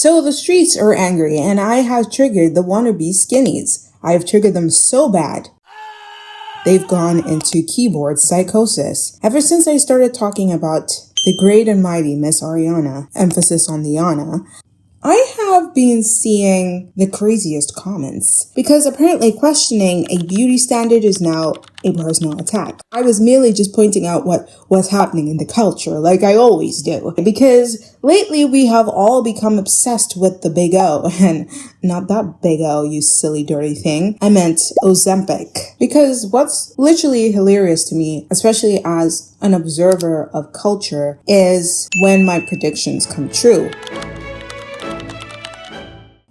So the streets are angry and I have triggered the wannabe skinnies. I have triggered them so bad. They've gone into keyboard psychosis. Ever since I started talking about the great and mighty Miss Ariana, emphasis on the Ana, I have been seeing the craziest comments because apparently questioning a beauty standard is now a personal attack. I was merely just pointing out what was happening in the culture like I always do, because lately we have all become obsessed with the big O, and not that big O, you silly dirty thing. I meant Ozempic, because what's literally hilarious to me, especially as an observer of culture, is when my predictions come true.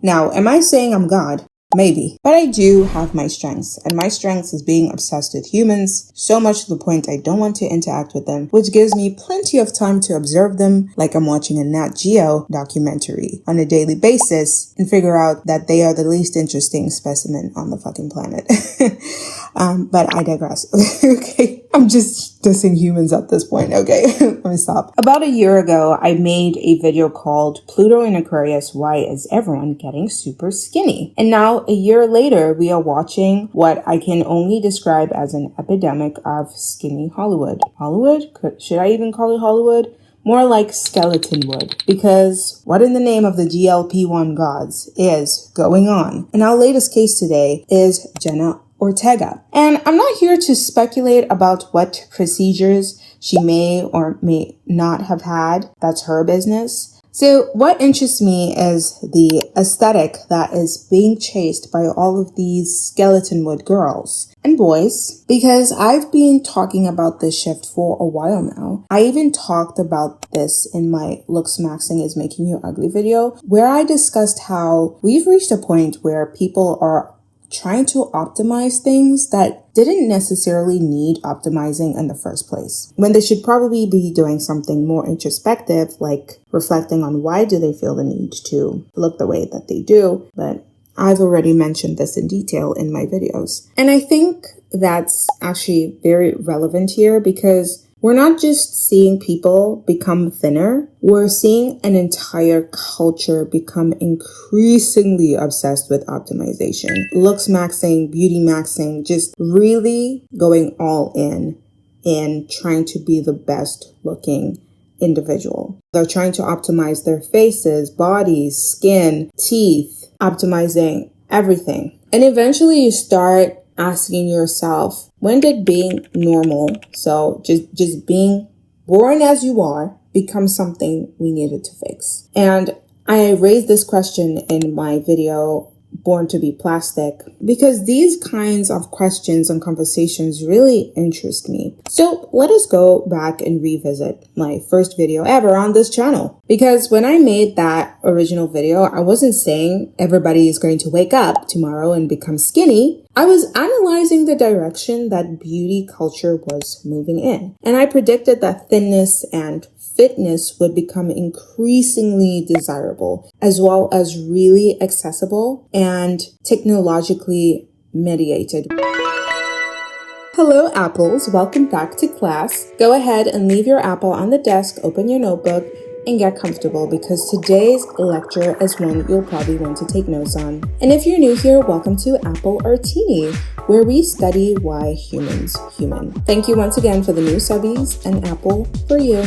Now, am I saying I'm God? Maybe. But I do have my strengths, and my strengths is being obsessed with humans, so much to the point I don't want to interact with them, which gives me plenty of time to observe them like I'm watching a Nat Geo documentary on a daily basis and figure out that they are the least interesting specimen on the fucking planet. But I digress. Okay, I'm just dissing humans at this point. Okay, let me stop. About a year ago, I made a video called Pluto in Aquarius, Why is Everyone Getting Super Skinny? And now, a year later, we are watching what I can only describe as an epidemic of skinny Hollywood. Hollywood? Should I even call it Hollywood? More like skeleton wood, because what in the name of the GLP-1 gods is going on? And our latest case today is Jenna Ortega. And I'm not here to speculate about what procedures she may or may not have had. That's her business. So what interests me is the aesthetic that is being chased by all of these skeleton wood girls and boys, because I've been talking about this shift for a while now. I even talked about this in my Looksmaxxing is Making You Ugly video, where I discussed how we've reached a point where people are trying to optimize things that didn't necessarily need optimizing in the first place, when they should probably be doing something more introspective, like reflecting on why do they feel the need to look the way that they do. But I've already mentioned this in detail in my videos. And I think that's actually very relevant here, because we're not just seeing people become thinner, we're seeing an entire culture become increasingly obsessed with optimization. Looksmaxxing, beauty maxing, just really going all in trying to be the best looking individual. They're trying to optimize their faces, bodies, skin, teeth, optimizing everything. And eventually you start asking yourself, when did being normal, so just being born as you are, become something we needed to fix? And I raised this question in my video, Born to be Plastic, because these kinds of questions and conversations really interest me. So let us go back and revisit my first video ever on this channel. Because when I made that original video, I wasn't saying everybody is going to wake up tomorrow and become skinny. I was analyzing the direction that beauty culture was moving in. And I predicted that thinness and fitness would become increasingly desirable, as well as really accessible and technologically mediated. Hello, apples. Welcome back to class. Go ahead and leave your apple on the desk, open your notebook, and get comfortable, because today's lecture is one you'll probably want to take notes on. And if you're new here, welcome to Appleartini, where we study why humans human. Thank you once again for the new subbies, and apple for you.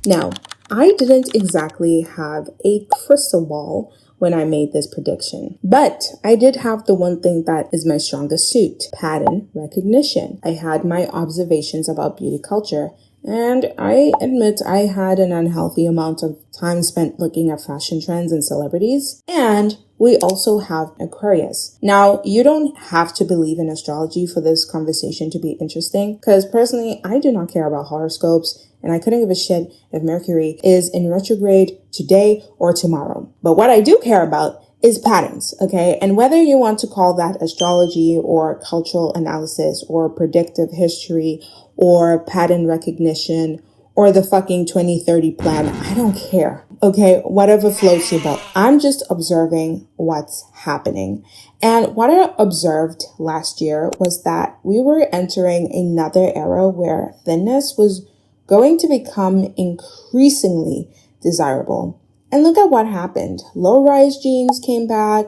Now, I didn't exactly have a crystal ball when I made this prediction, but I did have the one thing that is my strongest suit: pattern recognition. I had my observations about beauty culture, and I admit I had an unhealthy amount of time spent looking at fashion trends and celebrities. And we also have Aquarius. Now, you don't have to believe in astrology for this conversation to be interesting, because personally, I do not care about horoscopes, and I couldn't give a shit if Mercury is in retrograde today or tomorrow. But what I do care about is patterns, okay? And whether you want to call that astrology or cultural analysis or predictive history or pattern recognition or the fucking 2030 plan, I don't care, okay? Whatever floats your boat. I'm just observing what's happening. And what I observed last year was that we were entering another era where thinness was going to become increasingly desirable. And look at what happened. Low-rise jeans came back,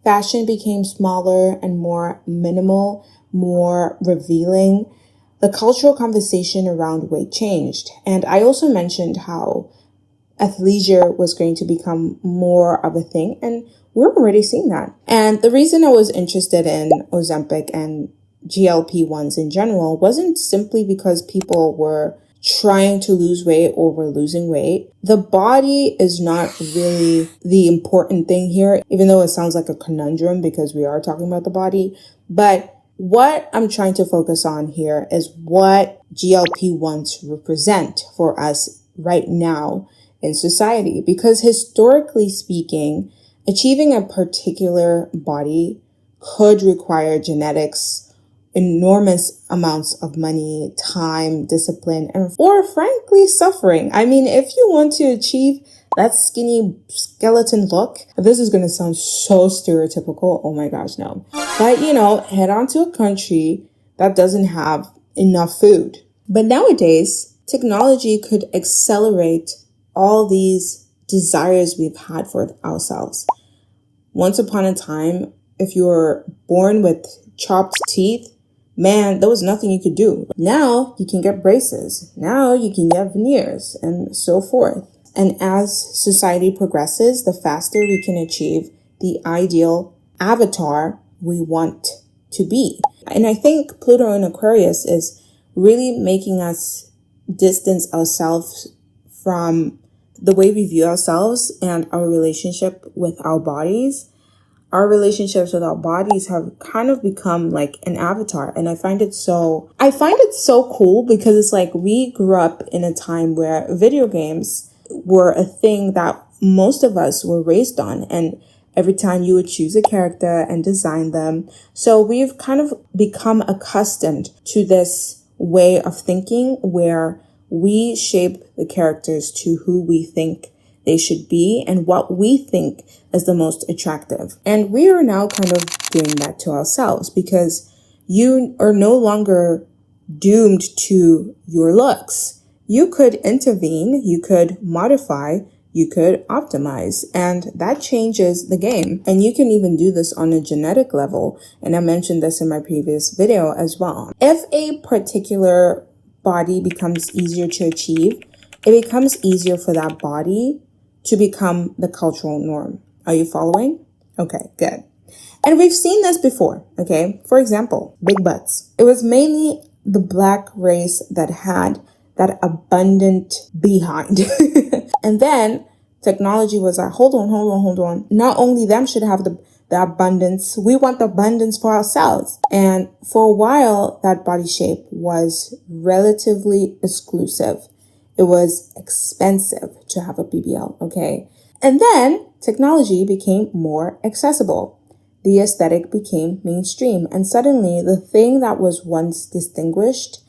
fashion became smaller and more minimal, more revealing. The cultural conversation around weight changed. And I also mentioned how athleisure was going to become more of a thing, and we're already seeing that. And the reason I was interested in Ozempic and GLP-1s in general wasn't simply because people were trying to lose weight or were losing weight. The body is not really the important thing here, even though it sounds like a conundrum because we are talking about the body. But what I'm trying to focus on here is what GLP-1s represent for us right now in society. Because historically speaking, achieving a particular body could require genetics, enormous amounts of money, time, discipline, or frankly, suffering. I mean, if you want to achieve that skinny skeleton look, this is going to sound so stereotypical. Oh my gosh, no. But, head on to a country that doesn't have enough food. But nowadays, technology could accelerate all these desires we've had for ourselves. Once upon a time, if you were born with chopped teeth, man, there was nothing you could do. Now you can get braces. Now you can get veneers and so forth. And as society progresses, the faster we can achieve the ideal avatar we want to be. And I think Pluto in Aquarius is really making us distance ourselves from the way we view ourselves and our relationship with our bodies. Our relationships with our bodies have kind of become like an avatar. And I find it so cool because it's like we grew up in a time where video games were a thing that most of us were raised on. And every time you would choose a character and design them. So we've kind of become accustomed to this way of thinking where we shape the characters to who we think they should be and what we think is the most attractive. And we are now kind of doing that to ourselves because you are no longer doomed to your looks. You could intervene, you could modify, you could optimize, and that changes the game. And you can even do this on a genetic level. And I mentioned this in my previous video as well. If a particular body becomes easier to achieve, it becomes easier for that body to become the cultural norm. Are you following? Okay, good. And we've seen this before, okay? For example, big butts. It was mainly the black race that had that abundant behind. And then technology was like, hold on. Not only them should have the abundance, we want the abundance for ourselves. And for a while, that body shape was relatively exclusive. It was expensive to have a BBL, okay? And then technology became more accessible. The aesthetic became mainstream. And suddenly the thing that was once distinguished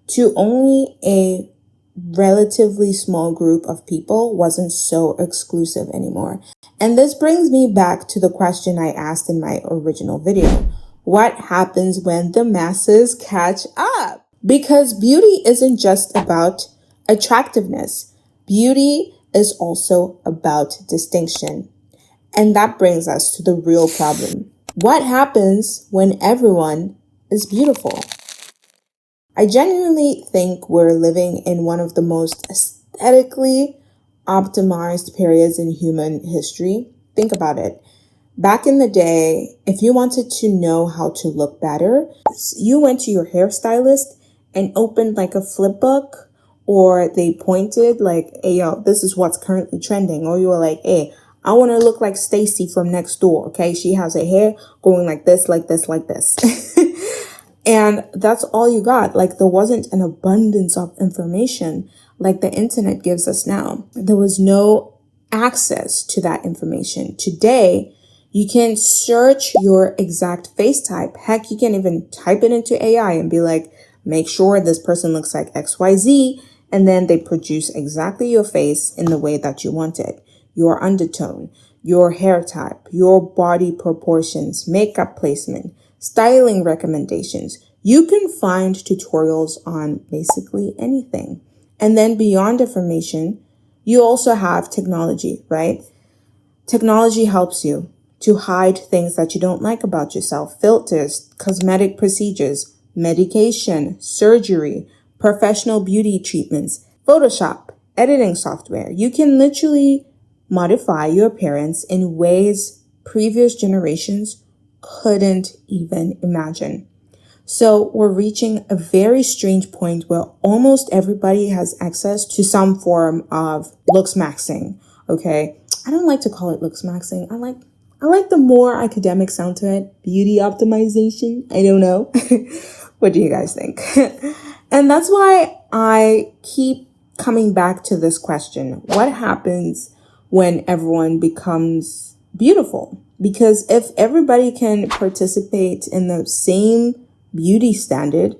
to only a relatively small group of people wasn't so exclusive anymore. And this brings me back to the question I asked in my original video. What happens when the masses catch up? Because beauty isn't just about attractiveness. Beauty is also about distinction. And that brings us to the real problem. What happens when everyone is beautiful? I genuinely think we're living in one of the most aesthetically optimized periods in human history. Think about it. Back in the day, if you wanted to know how to look better, you went to your hairstylist and opened like a flip book, or they pointed like, hey, yo, this is what's currently trending. Or you were like, hey, I want to look like Stacy from next door. Okay. She has her hair going like this, like this, like this. And that's all you got. Like there wasn't an abundance of information like the internet gives us now. There was no access to that information. Today, you can search your exact face type. Heck, you can even type it into AI and be like, make sure this person looks like XYZ. And then they produce exactly your face in the way that you want it. Your undertone, your hair type, your body proportions, makeup placement, styling recommendations. You can find tutorials on basically anything. And then beyond information, You also have technology, right? Technology helps you to hide things that you don't like about yourself. Filters, cosmetic procedures, medication, surgery, professional beauty treatments, Photoshop, editing software. You can literally modify your appearance in ways previous generations couldn't even imagine. So we're reaching a very strange point where almost everybody has access to some form of looksmaxxing. Okay. I don't like to call it looksmaxxing. I like the more academic sound to it. Beauty optimization. I don't know. What do you guys think? And that's why I keep coming back to this question. What happens when everyone becomes beautiful? Because if everybody can participate in the same beauty standard,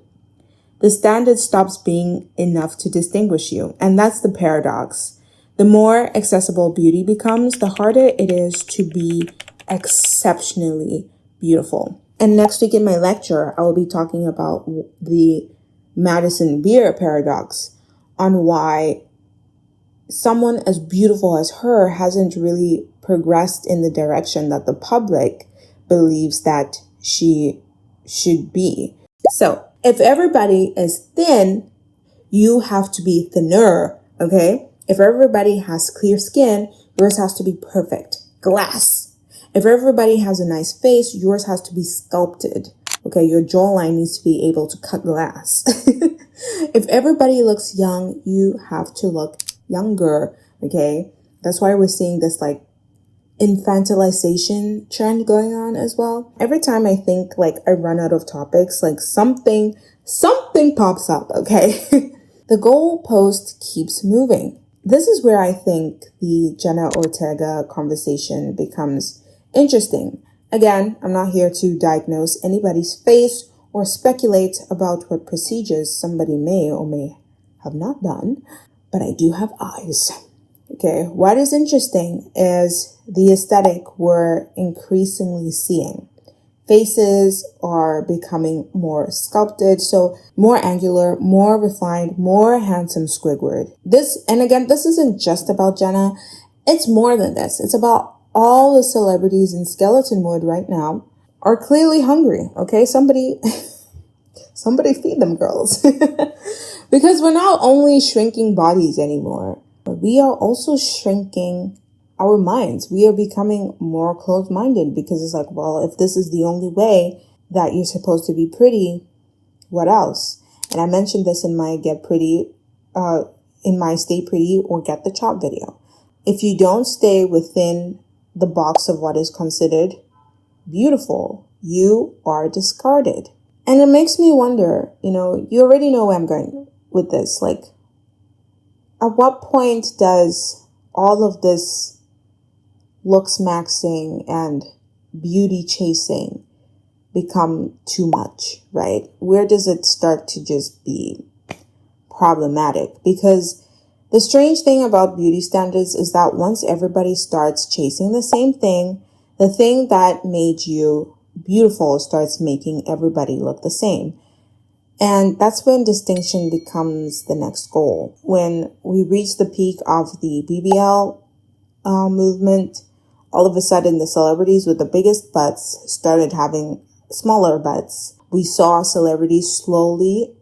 the standard stops being enough to distinguish you. And that's the paradox. The more accessible beauty becomes, the harder it is to be exceptionally beautiful. And next week in my lecture, I will be talking about the Madison Beer paradox on why someone as beautiful as her hasn't really progressed in the direction that the public believes that she should be. So if everybody is thin, you have to be thinner, okay? If everybody has clear skin, yours has to be perfect. Glass. If everybody has a nice face, yours has to be sculpted. Okay, your jawline needs to be able to cut glass. If everybody looks young, you have to look younger, okay? That's why we're seeing this like infantilization trend going on as well. Every time I think like I run out of topics, like something pops up, okay? The goalpost keeps moving. This is where I think the Jenna Ortega conversation becomes interesting. Again, I'm not here to diagnose anybody's face or speculate about what procedures somebody may or may have not done, but I do have eyes. Okay, what is interesting is the aesthetic we're increasingly seeing. Faces are becoming more sculpted, so more angular, more refined, more handsome Squidward. This isn't just about Jenna. It's more than this. It's about all the celebrities in skeleton mode right now are clearly hungry. Okay, somebody feed them girls. Because we're not only shrinking bodies anymore, but we are also shrinking our minds. We are becoming more closed-minded because it's like, well, if this is the only way that you're supposed to be pretty, what else? And I mentioned this in my in my Stay Pretty or Get the Chop video. If you don't stay within the box of what is considered beautiful, you are discarded. And it makes me wonder, you already know where I'm going with this. Like, at what point does all of this looksmaxxing and beauty chasing become too much, right? Where does it start to just be problematic? Because the strange thing about beauty standards is that once everybody starts chasing the same thing, the thing that made you beautiful starts making everybody look the same. And that's when distinction becomes the next goal. When we reach the peak of the BBL movement, all of a sudden the celebrities with the biggest butts started having smaller butts. We saw celebrities slowly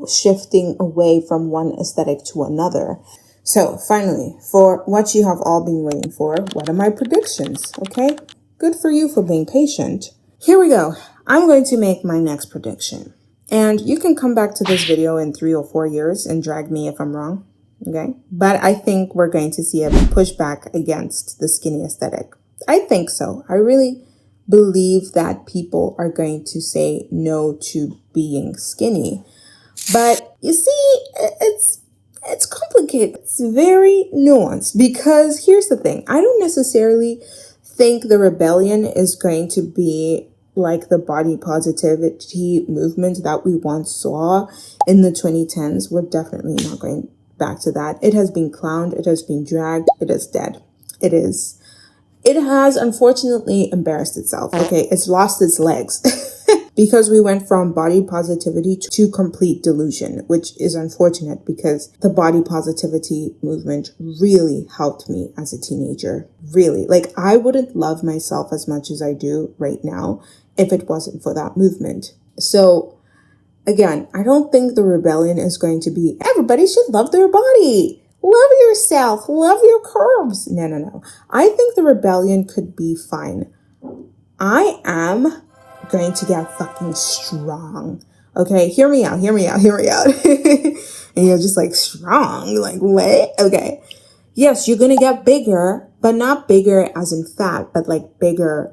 shifting away from one aesthetic to another. So finally, for what you have all been waiting for, what are my predictions? Okay, good for you for being patient. Here we go. I'm going to make my next prediction. And you can come back to this video in 3 or 4 years and drag me if I'm wrong. Okay. But I think we're going to see a pushback against the skinny aesthetic. I think so. I really believe that people are going to say no to being skinny. But you see, it's complicated. It's very nuanced because here's the thing. I don't necessarily think the rebellion is going to be like the body positivity movement that we once saw in the 2010s. We're definitely not going back to that. It has been clowned. It has been dragged. It is dead. It has unfortunately embarrassed itself. Okay. It's lost its legs. because we went from body positivity to complete delusion, which is unfortunate because the body positivity movement really helped me as a teenager. Really. Like, I wouldn't love myself as much as I do right now if it wasn't for that movement. So again, I don't think the rebellion is going to be everybody should love their body. Love yourself. Love your curves. No. I think the rebellion could be fine. I am going to get fucking strong. Okay, hear me out. And you're just like, strong? Like, what? Okay. Yes, you're going to get bigger, but not bigger as in fat, but like bigger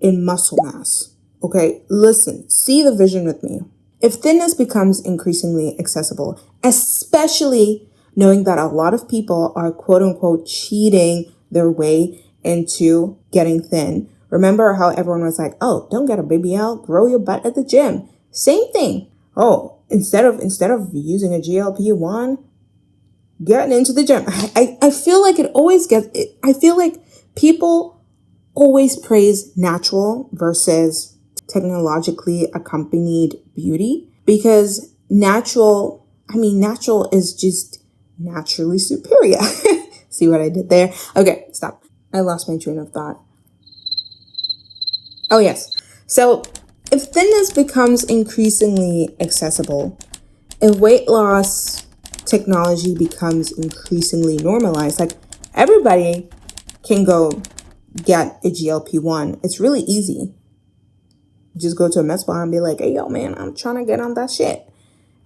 in muscle mass. Okay, listen, see the vision with me. If thinness becomes increasingly accessible, especially knowing that a lot of people are quote unquote cheating their way into getting thin. Remember how everyone was like, oh, don't get a BBL, grow your butt at the gym. Same thing. Oh, instead of using a GLP-1, getting into the gym. I feel like I feel like people always praise natural versus technologically accompanied beauty, because natural is just naturally superior. See what I did there? Okay, stop. I lost my train of thought. Oh yes. So if thinness becomes increasingly accessible, if weight loss technology becomes increasingly normalized, like everybody can go get a GLP-1. It's really easy. Just go to a med spa and be like, hey, yo, man, I'm trying to get on that shit.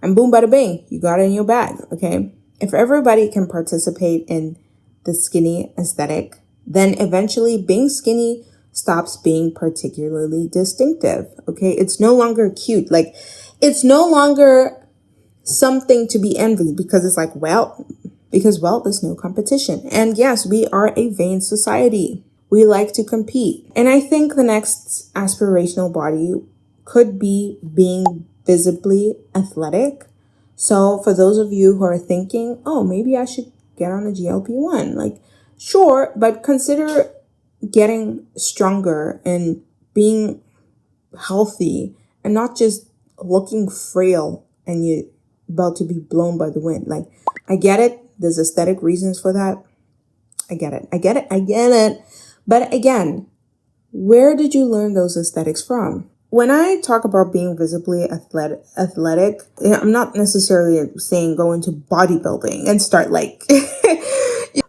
And boom, bada bing, you got it in your bag, okay? If everybody can participate in the skinny aesthetic, then eventually being skinny stops being particularly distinctive, okay? It's no longer cute. Like, it's no longer something to be envied because it's like, because there's no competition. And yes, we are a vain society. We like to compete. And I think the next aspirational body could be being visibly athletic. So for those of you who are thinking, oh, maybe I should get on a GLP-1, like, sure, but consider getting stronger and being healthy and not just looking frail and you're about to be blown by the wind. Like, I get it. There's aesthetic reasons for that. I get it. But again, where did you learn those aesthetics from? When I talk about being visibly athletic, I'm not necessarily saying go into bodybuilding and start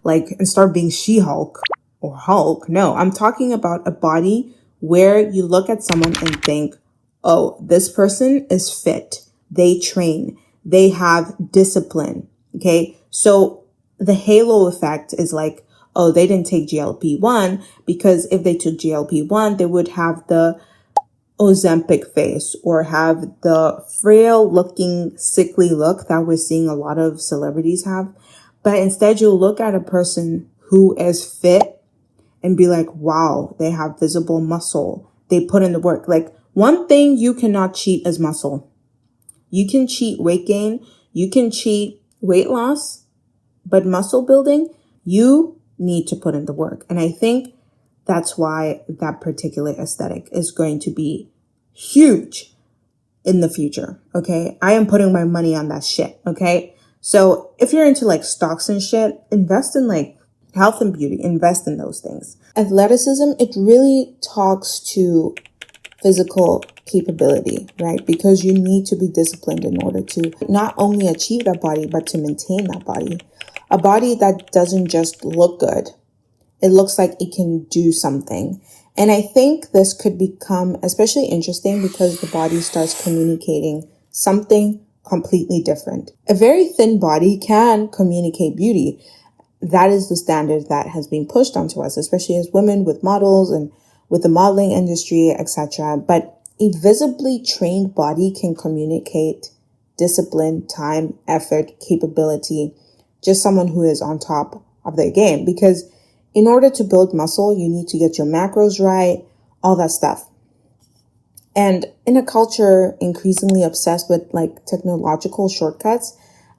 and start being She-Hulk or Hulk. No, I'm talking about a body where you look at someone and think, oh, this person is fit. They train. They have discipline. Okay. So the halo effect is like, oh, they didn't take GLP-1 because if they took GLP-1, they would have the Ozempic face or have the frail looking, sickly look that we're seeing a lot of celebrities have. But instead you'll look at a person who is fit and be like, wow, they have visible muscle. They put in the work. Like, one thing you cannot cheat is muscle. You can cheat weight gain. You can cheat weight loss, but muscle building, you need to put in the work. And I think that's why that particular aesthetic is going to be huge in the future. Okay. I am putting my money on that shit. Okay. So if you're into like stocks and shit, invest in like health and beauty, invest in those things. Athleticism, it really talks to physical capability, right? Because you need to be disciplined in order to not only achieve that body, but to maintain that body. A body that doesn't just look good. It looks like it can do something. And I think this could become especially interesting because the body starts communicating something completely different. A very thin body can communicate beauty. That is the standard that has been pushed onto us, especially as women with models and with the modeling industry, etc. But a visibly trained body can communicate discipline, time, effort, capability, just someone who is on top of their game. Because in order to build muscle, you need to get your macros right, all that stuff. And in a culture increasingly obsessed with like technological shortcuts,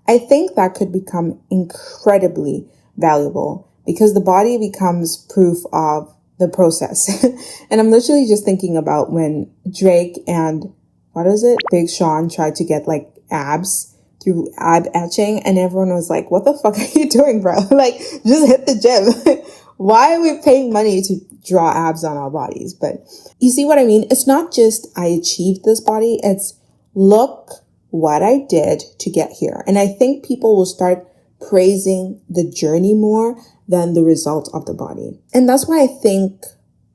I think that could become incredibly valuable because the body becomes proof of the process. And I'm literally just thinking about when Drake and what is it? Big Sean tried to get like abs through ab etching, and everyone was like, what the fuck are you doing, bro? Like, just hit the gym. Why are we paying money to draw abs on our bodies? But you see what I mean? It's not just I achieved this body. It's look what I did to get here. And I think people will start praising the journey more than the result of the body. And that's why I think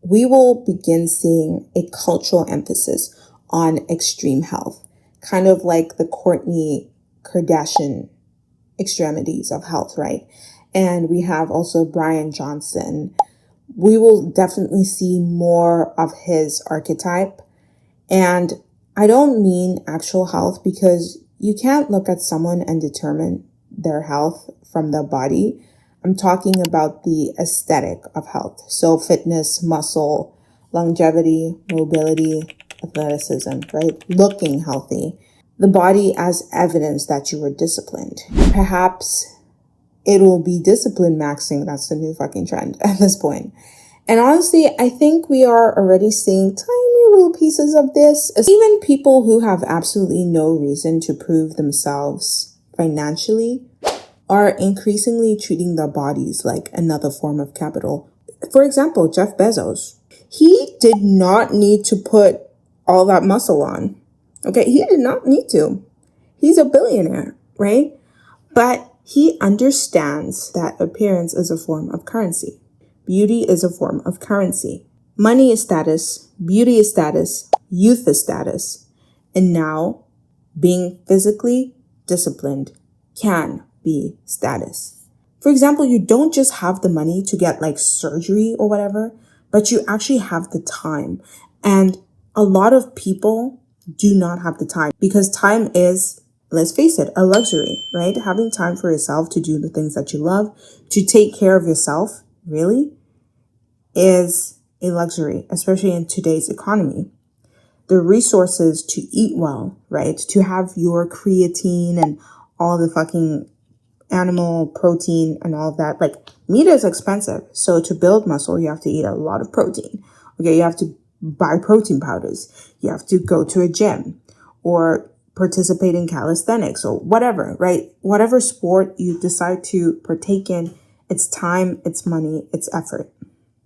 we will begin seeing a cultural emphasis on extreme health, kind of like the Kourtney Kardashian extremities of health, right? And we have also Brian Johnson. We will definitely see more of his archetype. And I don't mean actual health, because you can't look at someone and determine their health from the body. I'm talking about the aesthetic of health. So fitness, muscle, longevity, mobility, athleticism, right? Looking healthy. The body as evidence that you were disciplined. Perhaps it will be discipline maxing. That's the new fucking trend at this point. And honestly, I think we are already seeing tiny little pieces of this. Even people who have absolutely no reason to prove themselves financially are increasingly treating their bodies like another form of capital. For example, Jeff Bezos. He did not need to put all that muscle on. Okay, he did not need to. He's a billionaire, right? But he understands that appearance is a form of currency. Beauty is a form of currency. Money is status. Beauty is status. Youth is status. And now, being physically disciplined can be status. For example, you don't just have the money to get like surgery or whatever, but you actually have the time. And a lot of people do not have the time, because time is, let's face it, a luxury, right? Having time for yourself to do the things that you love, to take care of yourself, really, is a luxury, especially in today's economy. The resources to eat well, right? To have your creatine and all the fucking animal protein and all of that. Like, meat is expensive. So to build muscle, you have to eat a lot of protein. Okay, you have to buy protein powders. You have to go to a gym or participate in calisthenics or whatever, right? Whatever sport you decide to partake in, it's time, it's money, it's effort.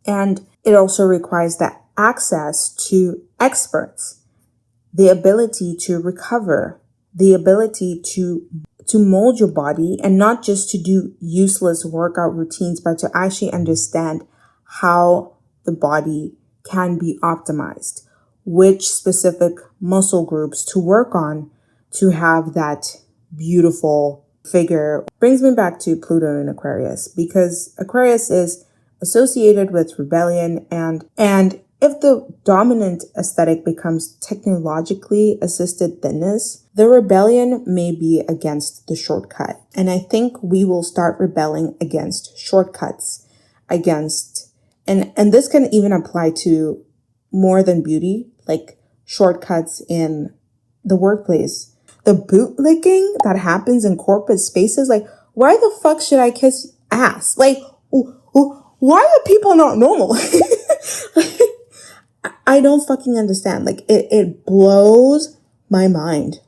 And it also requires that access to experts, the ability to recover, the ability to mold your body, and not just to do useless workout routines, but to actually understand how the body can be optimized, which specific muscle groups to work on to have that beautiful figure. Brings me back to Pluto and Aquarius, because Aquarius is associated with rebellion, and if the dominant aesthetic becomes technologically assisted thinness, the rebellion may be against the shortcut. And I think we will start rebelling against shortcuts, and this can even apply to more than beauty, like shortcuts in the workplace. The bootlicking that happens in corporate spaces, like, why the fuck should I kiss ass? Like, why are people not normal? I don't fucking understand. Like, it blows my mind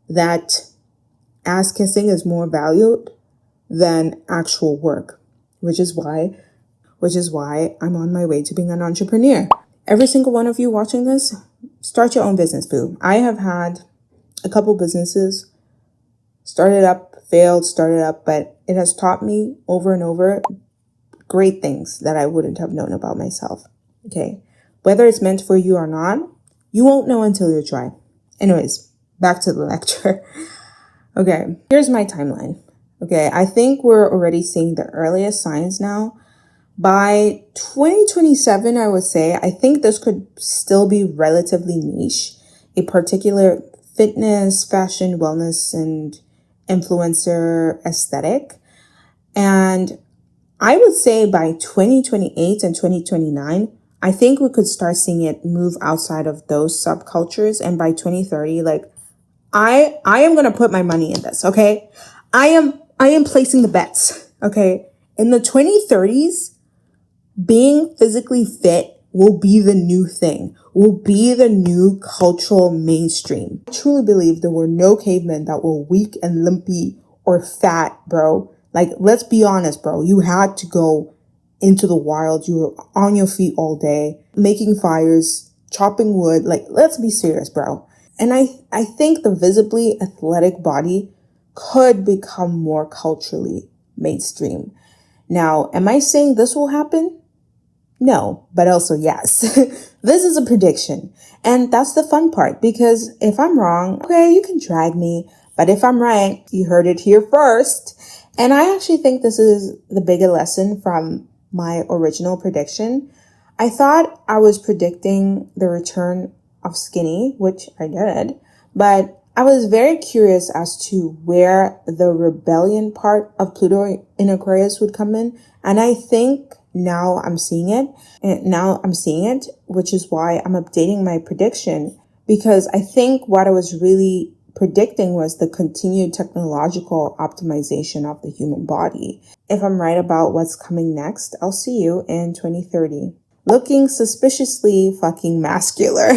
that ass kissing is more valued than actual work, which is why I'm on my way to being an entrepreneur. Every single one of you watching this, start your own business, boo. I have had a couple businesses, started up, failed, started up, but it has taught me over and over great things that I wouldn't have known about myself. Okay. Whether it's meant for you or not, you won't know until you try. Anyways, back to the lecture. Okay. Here's my timeline. Okay. I think we're already seeing the earliest signs now. By 2027, I would say, I think this could still be relatively niche, a particular fitness, fashion, wellness, and influencer aesthetic. And I would say by 2028 and 2029, I think we could start seeing it move outside of those subcultures. And by 2030, like, I am going to put my money in this. Okay. I am placing the bets. Okay. In the 2030s, being physically fit will be the new thing, will be the new cultural mainstream. I truly believe there were no cavemen that were weak and limpy or fat, bro. Like, let's be honest, bro. You had to go into the wild. You were on your feet all day, making fires, chopping wood. Like, let's be serious, bro. And I think the visibly athletic body could become more culturally mainstream. Now, am I saying this will happen? No, but also yes. This is a prediction. And that's the fun part, because if I'm wrong, okay, you can drag me. But if I'm right, you heard it here first. And I actually think this is the bigger lesson from my original prediction. I thought I was predicting the return of skinny, which I did, but I was very curious as to where the rebellion part of Pluto in Aquarius would come in. And I think now I'm seeing it, which is why I'm updating my prediction, because I think what I was really predicting was the continued technological optimization of the human body. If I'm right about what's coming next, I'll see you in 2030. Looking suspiciously fucking muscular.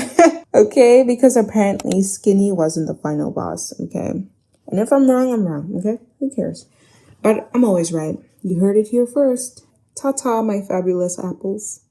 Okay? Because apparently skinny wasn't the final boss. Okay? And if I'm wrong, I'm wrong. Okay? Who cares? But I'm always right. You heard it here first. Ta-ta, my fabulous apples.